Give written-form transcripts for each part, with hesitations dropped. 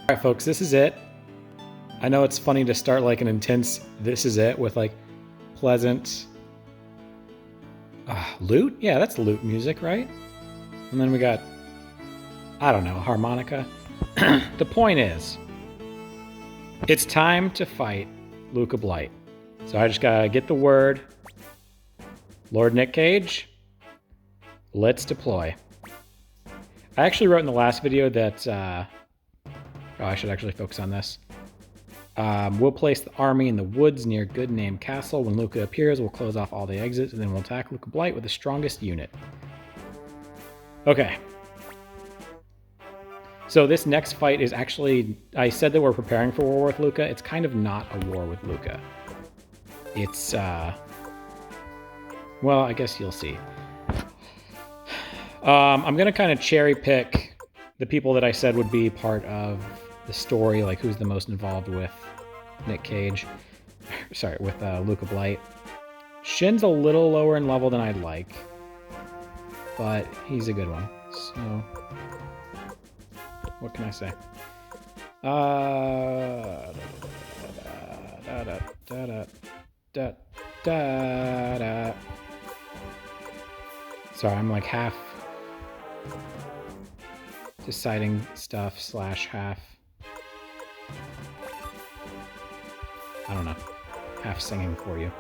All right, folks, this is it. I know it's funny to start like an intense "this is it" with like pleasant lute. Yeah, that's lute music, right? And then we got, I don't know, harmonica. The point is, it's time to fight Luca Blight. So I just gotta get the word. Lord Nick Cage, let's deploy. I actually wrote in the last video that, I should actually focus on this. We'll place the army in the woods near Good Name Castle. When Luca appears, we'll close off all the exits, and then we'll attack Luca Blight with the strongest unit. Okay. So this next fight is actually, I said that we're preparing for war with Luca. It's kind of not a war with Luca. It's, well, I guess you'll see. I'm going to kind of cherry pick the people that I said would be part of the story, like who's the most involved with Nick Cage. Sorry, with Luca Blight. Shin's a little lower in level than I'd like, but he's a good one. So, what can I say? Sorry, I'm like half deciding stuff / half, I don't know, half singing for you.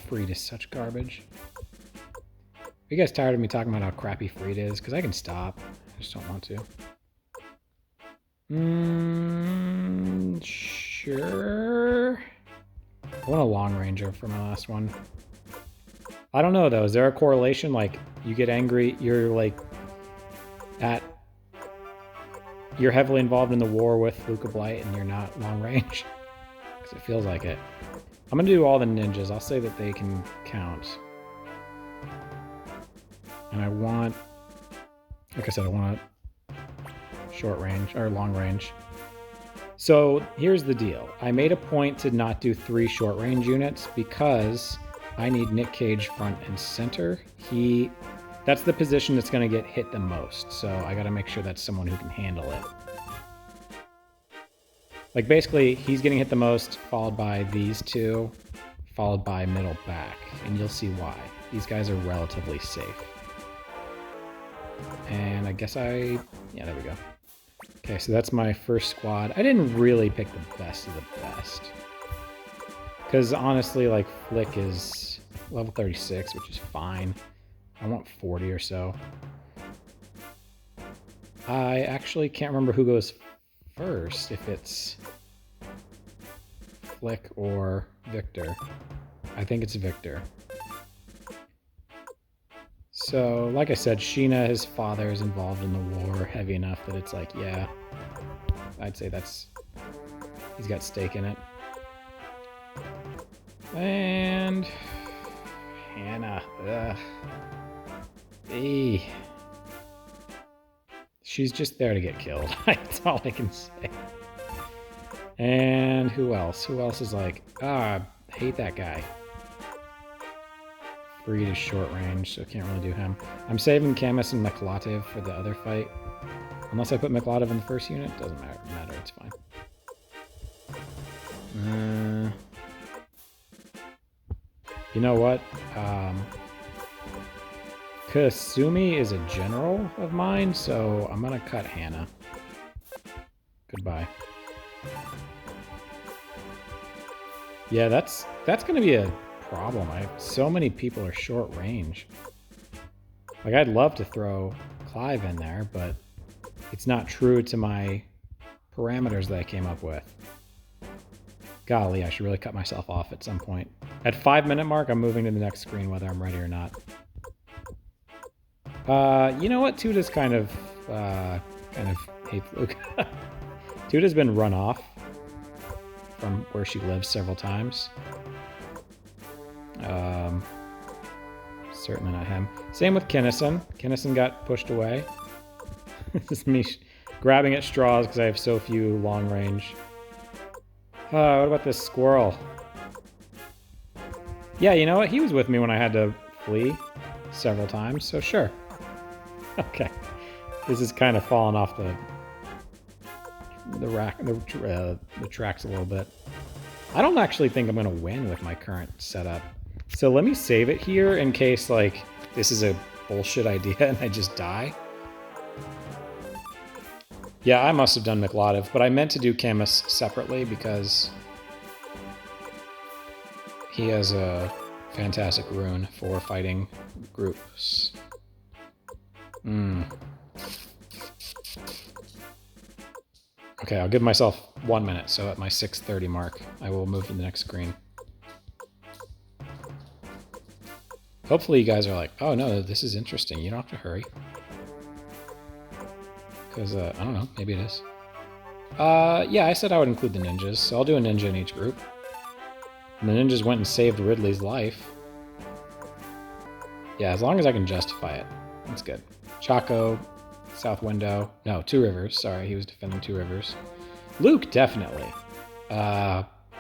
Freed is such garbage. Are you guys tired of me talking about how crappy Freed is? Because I can stop. I just don't want to. Sure. I want a long ranger for my last one. I don't know though. Is there a correlation? Like, you get angry, you're like you're heavily involved in the war with Luca Blight and you're not long range? Because it feels like it. I'm gonna do all the ninjas. I'll say that they can count. And I want, like I said, I want short range or long range. So here's the deal. I made a point to not do 3 short range units because I need Nick Cage front and center. That's the position that's going to get hit the most. So I got to make sure that's someone who can handle it. Like basically he's getting hit the most, followed by these two, followed by middle back. And you'll see why. These guys are relatively safe. And I guess yeah, there we go. Okay, so that's my first squad. I didn't really pick the best of the best. Because honestly, like, Flick is level 36, which is fine. I want 40 or so. I actually can't remember who goes first, if it's Flick or Victor. I think it's Victor. So, like I said, Sheena, his father, is involved in the war heavy enough that it's like, yeah, I'd say he's got stake in it. And Hannah, ugh. She's just there to get killed. That's all I can say. And who else? Who else is like, I hate that guy. Freed is short range, so can't really do him. I'm saving Camus and Miklativ for the other fight. Unless I put Miklativ in the first unit, doesn't matter, it's fine. You know what? Kasumi is a general of mine, so I'm gonna cut Hannah. Goodbye. Yeah, that's gonna be a problem. So many people are short range. Like, I'd love to throw Clive in there, but it's not true to my parameters that I came up with. Golly, I should really cut myself off at some point. At 5-minute mark, I'm moving to the next screen whether I'm ready or not. You know what? Tuda's kind of hates Luca. Tuda's been run off from where she lives several times. Certainly not him. Same with Kinnison. Kinnison got pushed away. This is me grabbing at straws because I have so few long range. What about this squirrel? Yeah, you know what? He was with me when I had to flee several times, so sure. Okay. This is kind of falling off the the tracks a little bit. I don't actually think I'm gonna win with my current setup. So let me save it here in case like this is a bullshit idea and I just die. Yeah, I must have done McLaudive, but I meant to do Camus separately because he has a fantastic rune for fighting groups. Okay, I'll give myself 1 minute, so at my 6:30 mark, I will move to the next screen. Hopefully you guys are like, oh no, this is interesting, you don't have to hurry. Because, I don't know, maybe it is. Yeah, I said I would include the ninjas, so I'll do a ninja in each group. And the ninjas went and saved Ridley's life. Yeah, as long as I can justify it, that's good. Chaco, South Window. No, Two Rivers. Sorry, he was defending Two Rivers. Luke, definitely.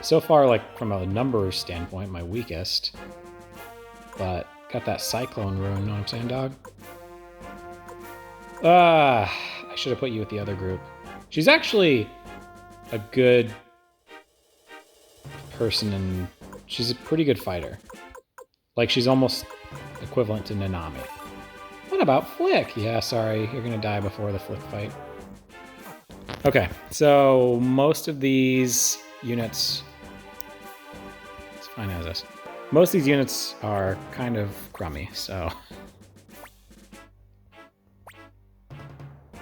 So far, like, from a numbers standpoint, my weakest. But got that Cyclone rune, know what I'm saying, dog? I should have put you with the other group. She's actually a good person, and she's a pretty good fighter. Like, she's almost equivalent to Nanami. What about Flick? Yeah, sorry, you're gonna die before the Flick fight. Okay, so most of these units... It's fine as is. Most of these units are kind of crummy, so...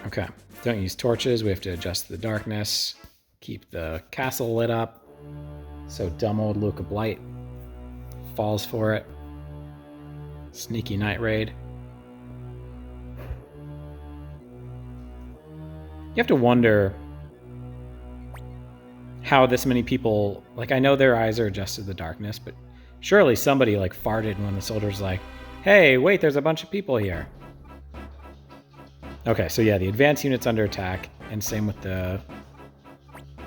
Okay, don't use torches. We have to adjust the darkness. Keep the castle lit up. So dumb old Luca Blight falls for it. Sneaky night raid. You have to wonder how this many people... Like, I know their eyes are adjusted to the darkness, but surely somebody, like, farted when the soldier's like, hey, wait, there's a bunch of people here. Okay, so yeah, the advanced unit's under attack, and same with the...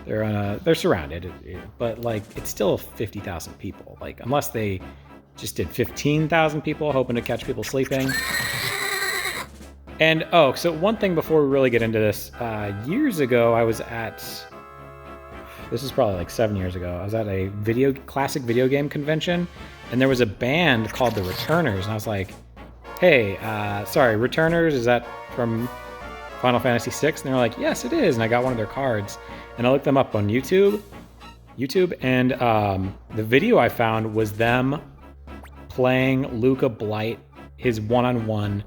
They're surrounded, but, like, it's still 50,000 people. Like, unless they just did 15,000 people hoping to catch people sleeping. And, oh, so one thing before we really get into this. Years ago, I was at... This is probably like 7 years ago. I was at a classic video game convention, and there was a band called the Returners, and I was like, hey, sorry, Returners, is that from Final Fantasy VI? And they were like, yes, it is. And I got one of their cards, and I looked them up on YouTube, and the video I found was them playing Luca Blight, his one-on-one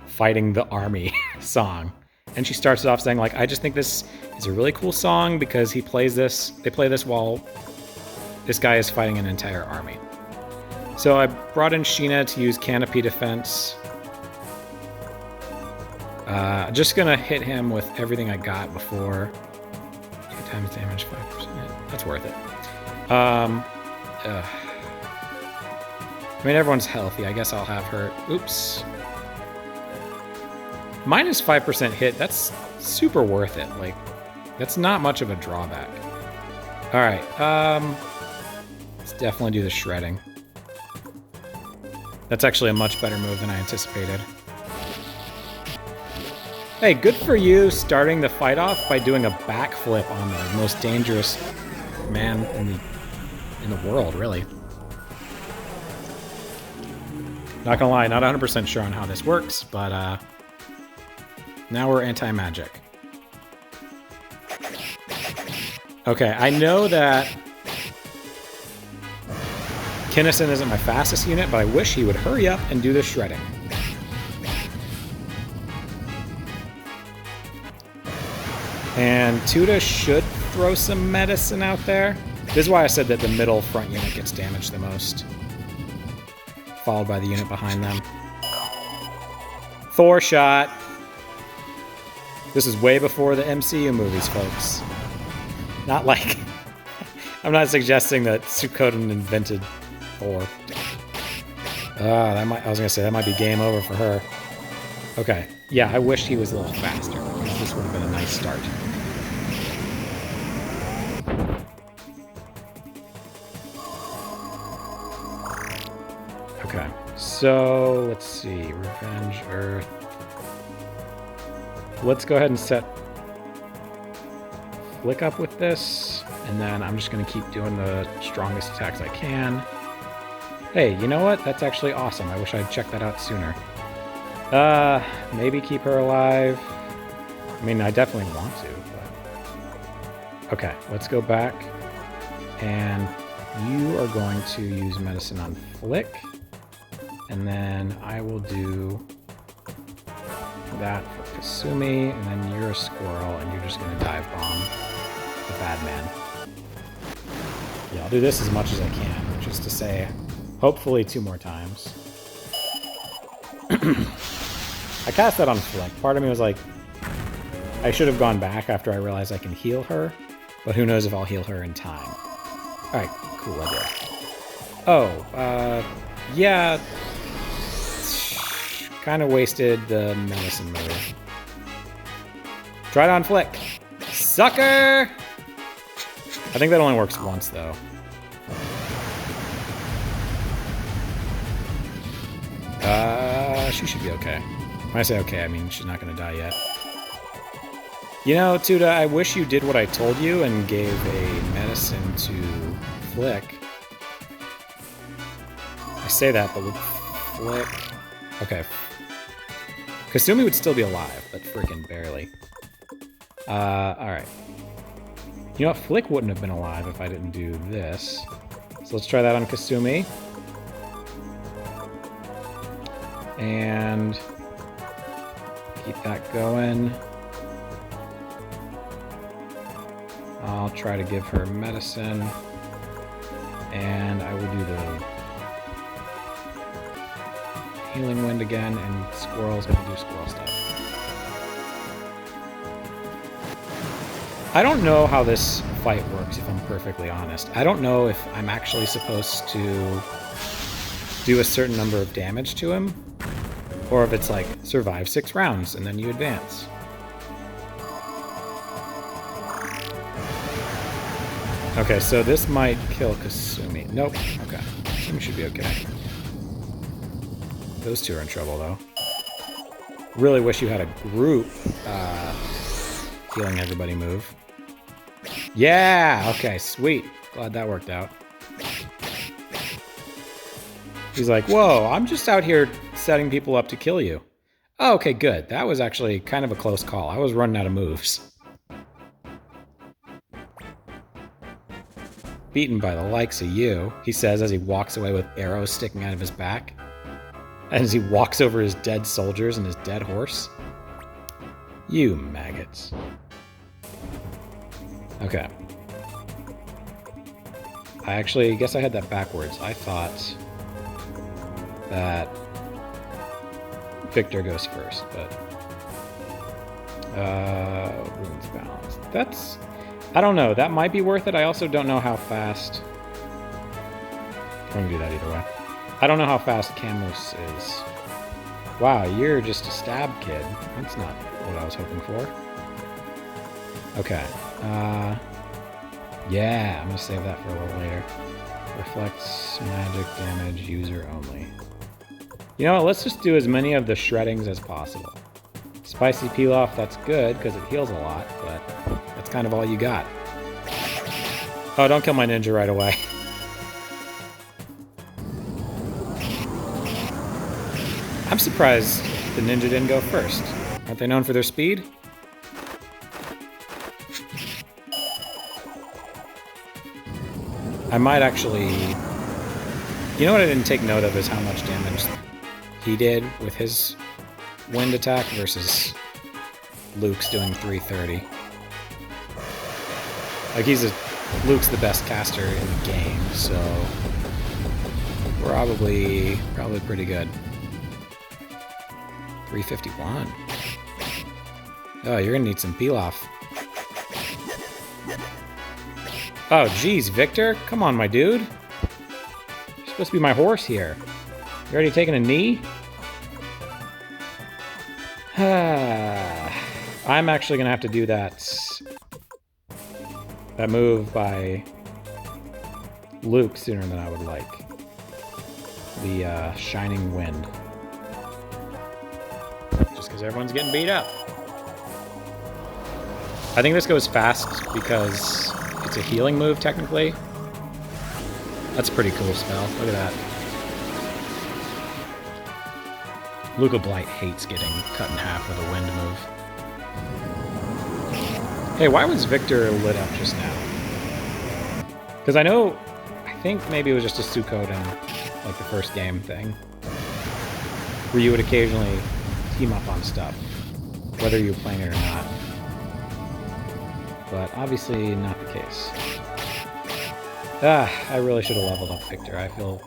fighting the army song. And she starts it off saying, like, I just think this is a really cool song because they play this while this guy is fighting an entire army. So I brought in Sheena to use Canopy Defense. Just gonna hit him with everything I got before. 2 times damage, 5%. That's worth it. I mean, everyone's healthy. I guess I'll have her. Oops. Minus 5% hit, that's super worth it. Like, that's not much of a drawback. Alright, let's definitely do the shredding. That's actually a much better move than I anticipated. Hey, good for you starting the fight off by doing a backflip on the most dangerous man in the world, really. Not gonna lie, not 100% sure on how this works, but now we're anti-magic. Okay, I know that Kinnison isn't my fastest unit, but I wish he would hurry up and do the shredding. And Tuda should throw some medicine out there. This is why I said that the middle front unit gets damaged the most, followed by the unit behind them. Thor shot. This is way before the MCU movies, folks. Not like... I'm not suggesting that Suikoden invented Thor. I was gonna say, that might be game over for her. Okay. Yeah, I wish he was a little faster. This would have been a nice start. Okay. So, let's see. Revenge, Earth... Let's go ahead and set Flick up with this, and then I'm just going to keep doing the strongest attacks I can. Hey, you know what? That's actually awesome. I wish I'd checked that out sooner. Maybe keep her alive. I mean, I definitely want to, but... Okay, let's go back. And you are going to use medicine on Flick. And then I will do that for Kasumi, and then you're a squirrel, and you're just going to dive bomb the bad man. Yeah, I'll do this as much as I can, which is to say, hopefully 2 more times. I cast that on Flick. Part of me was like, I should have gone back after I realized I can heal her, but who knows if I'll heal her in time. Alright, cool, I did. Oh, yeah. Kind of wasted the medicine move. Try it on Flick. Sucker! I think that only works once, though. She should be okay. When I say okay, I mean she's not going to die yet. You know, Tuda, I wish you did what I told you and gave a medicine to Flick. I say that, but with Flick... Okay. Kasumi would still be alive, but freaking barely. Alright. You know what? Flick wouldn't have been alive if I didn't do this. So let's try that on Kasumi. And keep that going. I'll try to give her medicine. And I will do the healing wind again, and Squirrel's gonna do squirrel stuff. I don't know how this fight works, if I'm perfectly honest. I don't know if I'm actually supposed to do a certain number of damage to him, or if it's like, survive 6 rounds, and then you advance. Okay, so this might kill Kasumi. Nope. Okay. Kasumi should be okay. Those 2 are in trouble, though. Really wish you had a group healing everybody move. Yeah! Okay, sweet. Glad that worked out. He's like, whoa, I'm just out here setting people up to kill you. Oh, okay, good. That was actually kind of a close call. I was running out of moves. Beaten by the likes of you, he says as he walks away with arrows sticking out of his back. And as he walks over his dead soldiers and his dead horse. You maggots. Okay. I actually guess I had that backwards. I thought that Victor goes first, but runes balance. That's, I don't know. That might be worth it. I also don't know how fast. I'm gonna do that either way. I don't know how fast Camus is. Wow, you're just a stab kid. That's not what I was hoping for. Okay. Yeah, I'm gonna save that for a little later. Reflects magic damage user only. You know what, let's just do as many of the shreddings as possible. Spicy peel-off, that's good, because it heals a lot, but that's kind of all you got. Oh, don't kill my ninja right away. I'm surprised the ninja didn't go first. Aren't they known for their speed? I might actually... You know what I didn't take note of is how much damage he did with his wind attack versus Luke's doing 330. Like Luke's the best caster in the game, so probably pretty good. 351. Oh, you're gonna need some peel off. Oh, geez, Victor? Come on, my dude. You're supposed to be my horse here. You already taking a knee? I'm actually gonna have to do that move by Luke sooner than I would like. The Shining Wind. Just because everyone's getting beat up. I think this goes fast because it's a healing move, technically. That's a pretty cool spell. Look at that. Luca Blight hates getting cut in half with a wind move. Hey, why was Victor lit up just now? Because I think maybe it was just a Suikoden, like the first game thing, where you would occasionally team up on stuff, whether you were playing it or not. But obviously not the case. I really should have leveled up Victor. I feel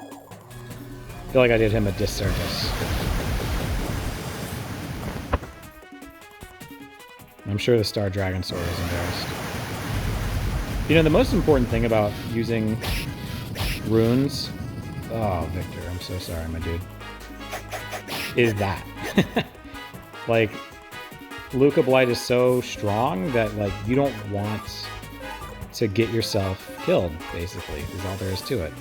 like I did him a disservice. I'm sure the Star Dragon Sword is embarrassed. You know, the most important thing about using runes... Oh, Victor, I'm so sorry, my dude. Is that. Like, Luca Blight is so strong that, like, you don't want to get yourself killed, basically, is all there is to it.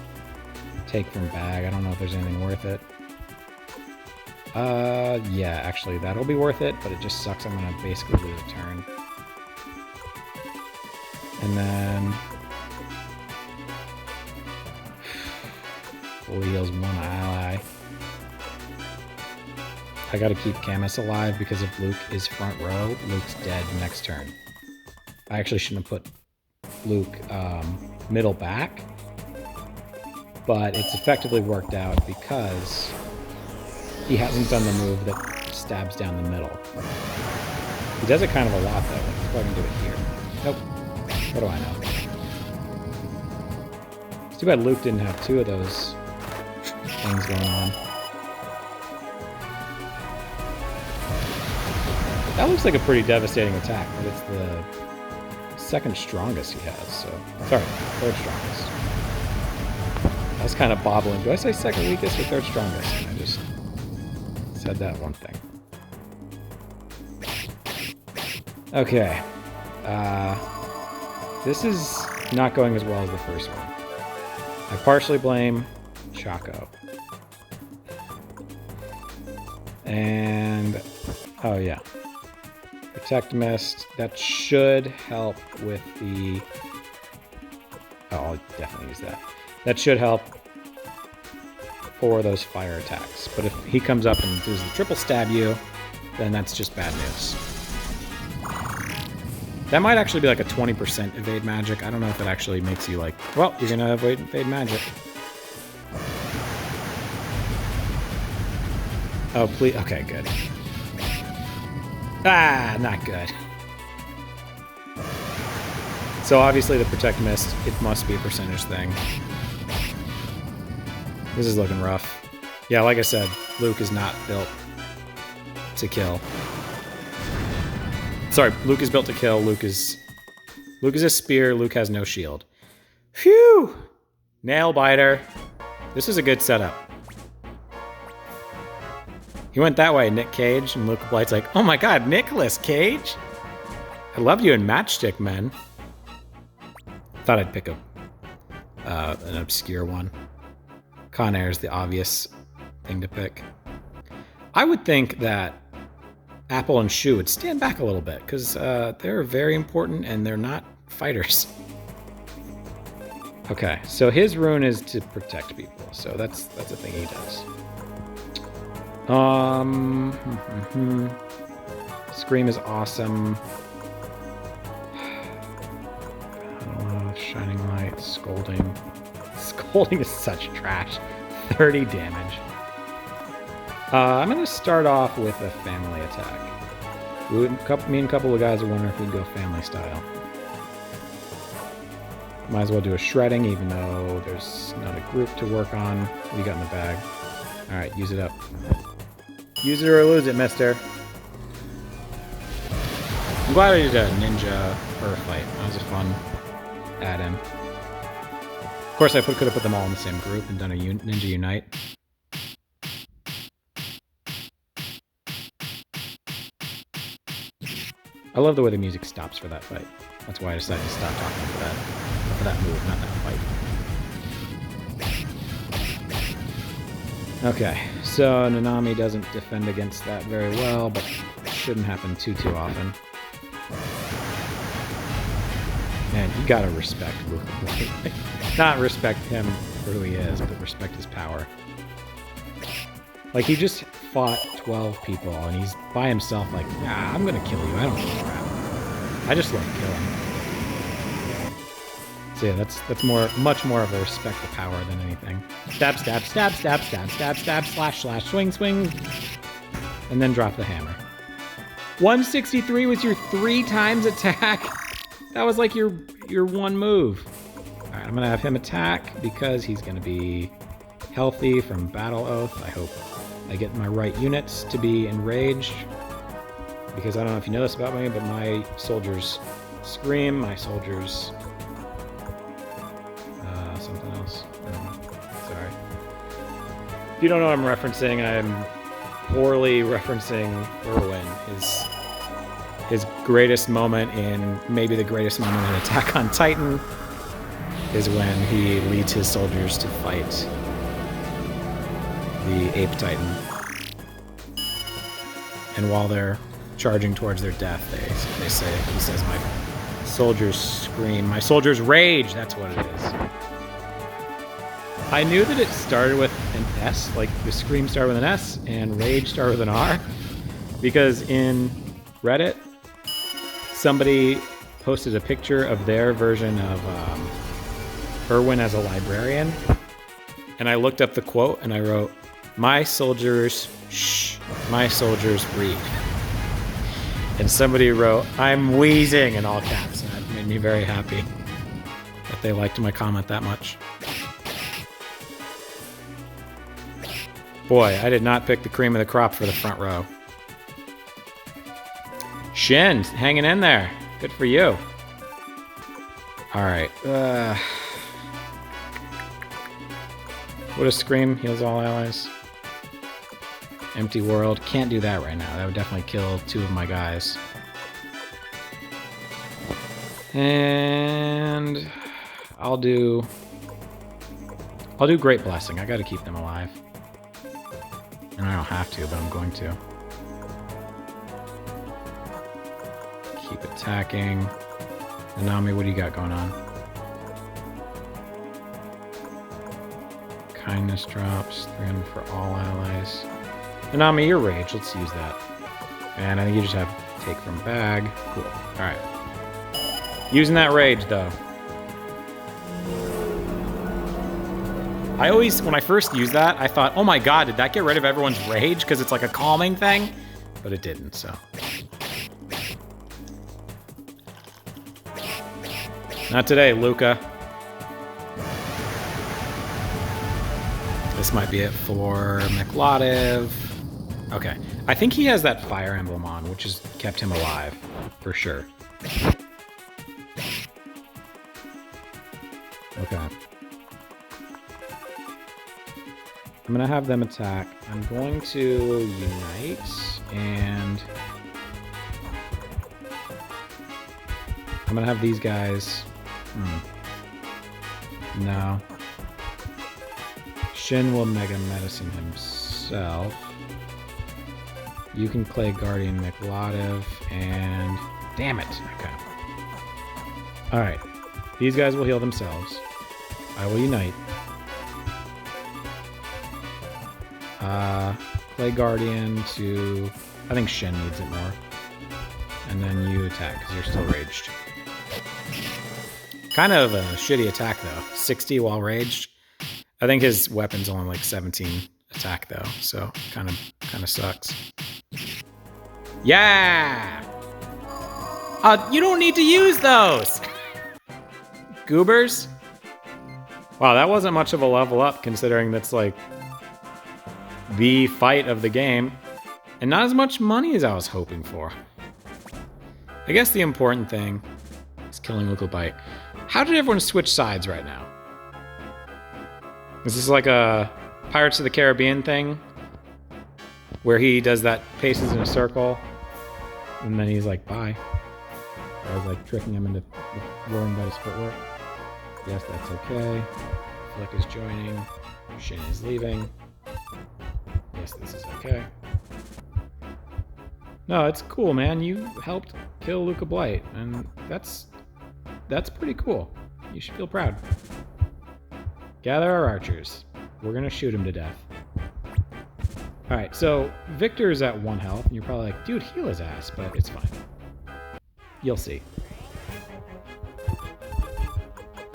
Take from bag, I don't know if there's anything worth it. Yeah, actually, that'll be worth it, but it just sucks. I'm gonna basically lose a turn. And then... fully heals one ally. I gotta keep Camus alive because if Luke is front row, Luke's dead next turn. I actually shouldn't have put Luke middle back, but it's effectively worked out because he hasn't done the move that stabs down the middle. He does it kind of a lot though. Like, he's probably gonna do it here. Nope. What do I know? It's too bad Luke didn't have two of those things going on. That looks like a pretty devastating attack, but it's the second strongest he has, so... Sorry, third strongest. I was kind of bobbling. Do I say second weakest or third strongest? I just said that one thing. Okay. This is not going as well as the first one. I partially blame Chaco. And... oh, yeah. Protect Mist. That should help with the... oh, I'll definitely use that. That should help for those fire attacks. But if he comes up and does the triple stab you, then that's just bad news. That might actually be like a 20% evade magic. I don't know if it actually makes you like, well, you're gonna evade magic. Oh, please. Okay, good. Ah, not good. So obviously the Protect Mist, it must be a percentage thing. This is looking rough. Yeah, like I said, Luke is not built to kill. Sorry, Luke is built to kill. Luke is a spear. Luke has no shield. Phew! Nail biter. This is a good setup. He went that way, Nick Cage, and Luca Blight's like, oh my god, Nicolas Cage? I love you in Matchstick Men. Thought I'd pick an obscure one. Con Air is the obvious thing to pick. I would think that Apple and Shu would stand back a little bit, because they're very important and they're not fighters. Okay, so his rune is to protect people, so that's a thing he does. Scream is awesome. Shining Light, Scolding. Scolding is such trash. 30 damage. I'm going to start off with a family attack. Me and a couple of guys are wondering if we'd go family style. Might as well do a shredding, even though there's not a group to work on. What do you got in the bag? Alright, use it up. Use it or lose it, mister. I'm glad I did a ninja fur fight. That was a fun add-in. Of course, I could have put them all in the same group and done a Ninja Unite. I love the way the music stops for that fight. That's why I decided to stop talking for that move, not that fight. Okay, so Nanami doesn't defend against that very well, but it shouldn't happen too often. Man, you gotta respect Luca Blight. Not respect him for who he is, but respect his power. Like, he just fought 12 people, and he's by himself like, nah, I'm gonna kill you. I don't give a crap. I just like killing. So yeah, that's much more of a respect to power than anything. Stab, stab, stab, stab, stab, stab, stab, slash, slash, swing, swing. And then drop the hammer. 163 was your 3 times attack. That was like your one move. All right, I'm gonna have him attack because he's gonna be healthy from Battle Oath. I hope I get my right units to be enraged. Because I don't know if you know this about me, but my soldiers scream, my soldiers... something else. Sorry. If you don't know what I'm referencing, I'm poorly referencing Irwin. His greatest moment in, maybe the greatest moment in Attack on Titan, is when he leads his soldiers to fight the Ape Titan. And while they're charging towards their death, he says, my soldiers scream, my soldiers rage, that's what it is. I knew that it started with an S, like the scream started with an S and rage started with an R, because in Reddit, somebody posted a picture of their version of Irwin as a librarian, and I looked up the quote and I wrote, my soldiers, shh, my soldiers read. And somebody wrote, I'm wheezing in all caps, and that made me very happy that they liked my comment that much. Boy, I did not pick the cream of the crop for the front row. Shin, hanging in there. Good for you. Alright. What a scream. Heals all allies. Empty world. Can't do that right now. That would definitely kill 2 of my guys. And I'll do Great Blessing. I gotta keep them alive. And I don't have to, but I'm going to. Keep attacking. Nanami, what do you got going on? Kindness drops, 300 for all allies. Nanami, your rage, let's use that. And I think you just have to take from bag. Cool. Alright. Using that rage, though. I always, when I first used that, I thought, oh my god, did that get rid of everyone's rage? Because it's like a calming thing? But it didn't, so. Not today, Luca. This might be it for Miklotov. Okay. I think he has that fire emblem on, which has kept him alive, for sure. Okay. I'm gonna have them attack. I'm going to unite, and I'm gonna have these guys. No. Shin will Mega Medicine himself. You can Clay Guardian Miklotov, and damn it. Okay. Alright. These guys will heal themselves. I will unite. Clay Guardian to... I think Shin needs it more. And then you attack, because you're still raged. Kind of a shitty attack, though. 60 while raged. I think his weapon's only like 17 attack, though. So, kind of sucks. Yeah! You don't need to use those! Goobers? Wow, that wasn't much of a level up, considering that's like the fight of the game, and not as much money as I was hoping for. I guess the important thing is killing Luca Blight. How did everyone switch sides right now? Is this like a Pirates of the Caribbean thing? Where he does that, paces in a circle, and then he's like, bye. I was like tricking him into worrying about his footwork. Yes, that's okay. Flick is joining. Shin is leaving. Yes, this is okay. No, it's cool, man. You helped kill Luca Blight, and that's That's pretty cool. You should feel proud. Gather our archers. We're gonna shoot him to death. Alright, so Victor's at 1 health, and you're probably like, dude, heal his ass, but it's fine. You'll see.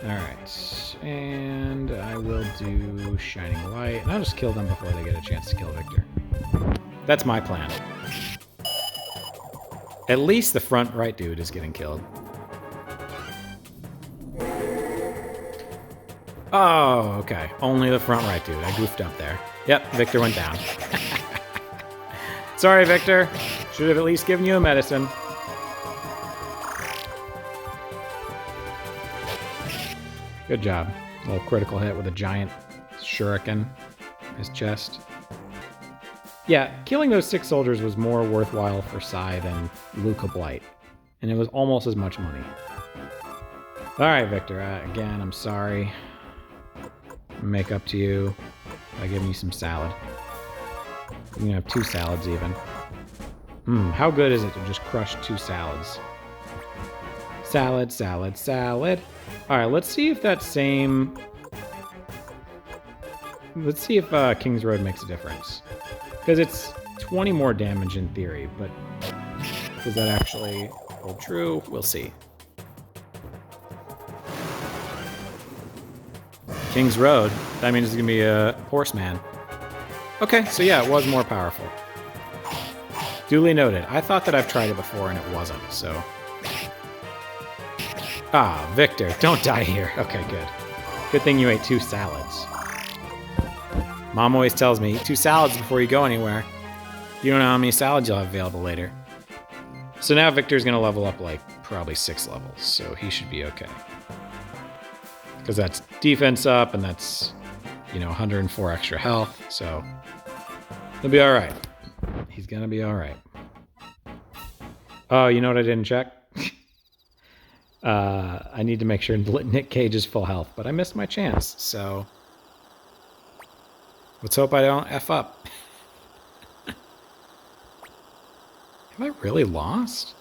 Alright, and I will do Shining Light, and I'll just kill them before they get a chance to kill Victor. That's my plan. At least the front right dude is getting killed. Oh, okay. Only the front right dude. I goofed up there. Yep, Victor went down. Sorry, Victor. Should have at least given you a medicine. Good job. A little critical hit with a giant shuriken in his chest. Yeah, killing those 6 soldiers was more worthwhile for Sai than Luca Blight. And it was almost as much money. Alright, Victor. Again, I'm sorry. Make up to you by giving you some salad. You can have 2 salads even. How good is it to just crush 2 salads? Salad, salad, salad. Alright, let's see if that same... Let's see if King's Road makes a difference. Because it's 20 more damage in theory, but does that actually hold true? We'll see. King's Road. That means it's going to be a horseman. Okay, so yeah, it was more powerful. Duly noted. I thought that I've tried it before and it wasn't, so... Ah, Victor, don't die here. Okay, good. Good thing you ate 2 salads. Mom always tells me, eat 2 salads before you go anywhere. You don't know how many salads you'll have available later. So now Victor's going to level up like probably 6 levels, so he should be okay. Because that's defense up, and that's, 104 extra health, so he'll be alright. He's gonna be alright. Oh, you know what I didn't check? I need to make sure Nick Cage is full health, but I missed my chance, so let's hope I don't F up. Have I really lost?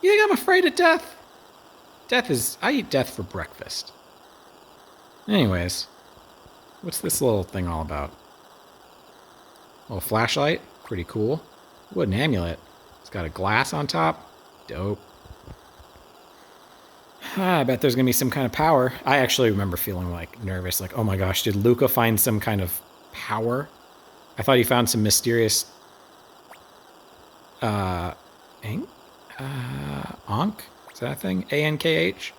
You think I'm afraid of death? I eat death for breakfast. Anyways, what's this little thing all about? A little flashlight, pretty cool. Ooh, an amulet. It's got a glass on top. Dope. I bet there's gonna be some kind of power. I actually remember feeling like nervous, like, oh my gosh, did Luca find some kind of power? I thought he found some mysterious Ankh? Ankh? Is that a thing? A-N-K-H?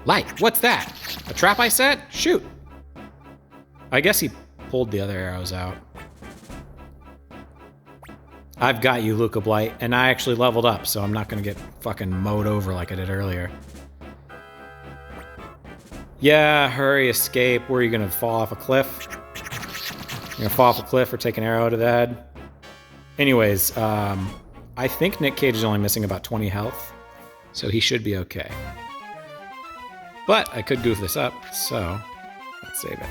Light, what's that? A trap I set? Shoot! I guess he pulled the other arrows out. I've got you, Luca Blight, and I actually leveled up, so I'm not gonna get fucking mowed over like I did earlier. Yeah, hurry, escape. Where are you gonna fall off a cliff? You're gonna fall off a cliff or take an arrow to the head? Anyways, I think Nick Cage is only missing about 20 health, so he should be okay. But I could goof this up, so let's save it.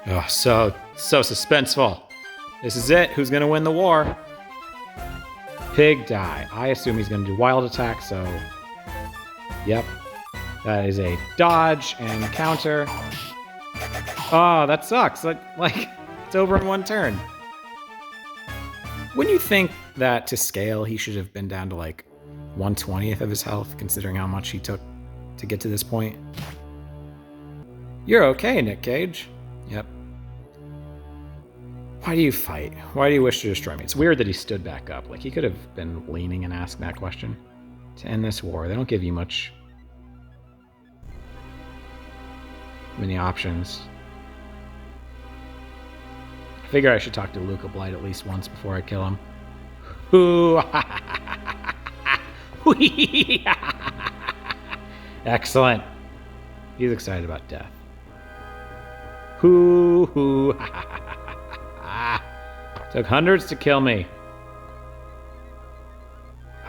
Oh, so suspenseful. This is it. Who's going to win the war? Pig die. I assume he's going to do wild attack, so... Yep. That is a dodge and counter. Oh, that sucks. Like it's over in 1 turn. Wouldn't you think that to scale he should have been down to like 1/20th of his health, considering how much he took to get to this point? You're okay, Nick Cage. Yep. Why do you fight? Why do you wish to destroy me? It's weird that he stood back up. Like, he could have been leaning and asked that question. To end this war, they don't give you many options. I figure I should talk to Luca Blight at least once before I kill him. Ooh. Excellent. He's excited about death. Hoo. Took hundreds to kill me.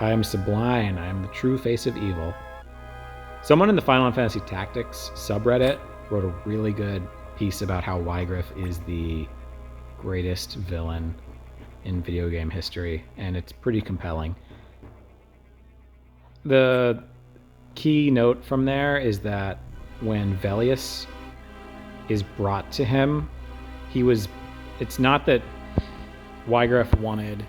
I am sublime. I am the true face of evil. Someone in the Final Fantasy Tactics subreddit wrote a really good piece about how Wygriff is the greatest villain in video game history, and it's pretty compelling. The key note from there is that when Velius is brought to him, it's not that Wygriff wanted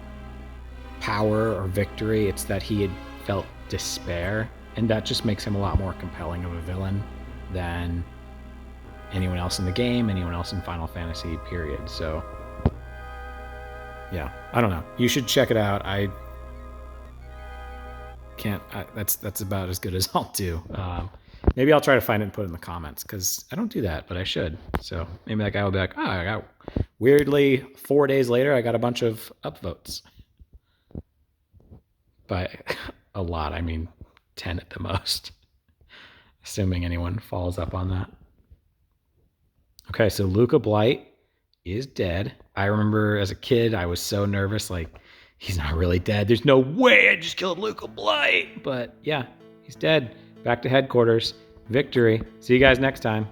power or victory, it's that he had felt despair, and that just makes him a lot more compelling of a villain than anyone else in the game, anyone else in Final Fantasy, period. So yeah, I don't know. You should check it out. That's about as good as I'll do. Maybe I'll try to find it and put it in the comments, because I don't do that, but I should. So maybe that guy will be like, I got, weirdly, 4 days later, I got a bunch of upvotes. By a lot, I mean 10 at the most, assuming anyone follows up on that. Okay, so Luca Blight is dead. I remember as a kid, I was so nervous, like, he's not really dead. There's no way I just killed Luca Blight. But yeah, he's dead. Back to headquarters. Victory. See you guys next time.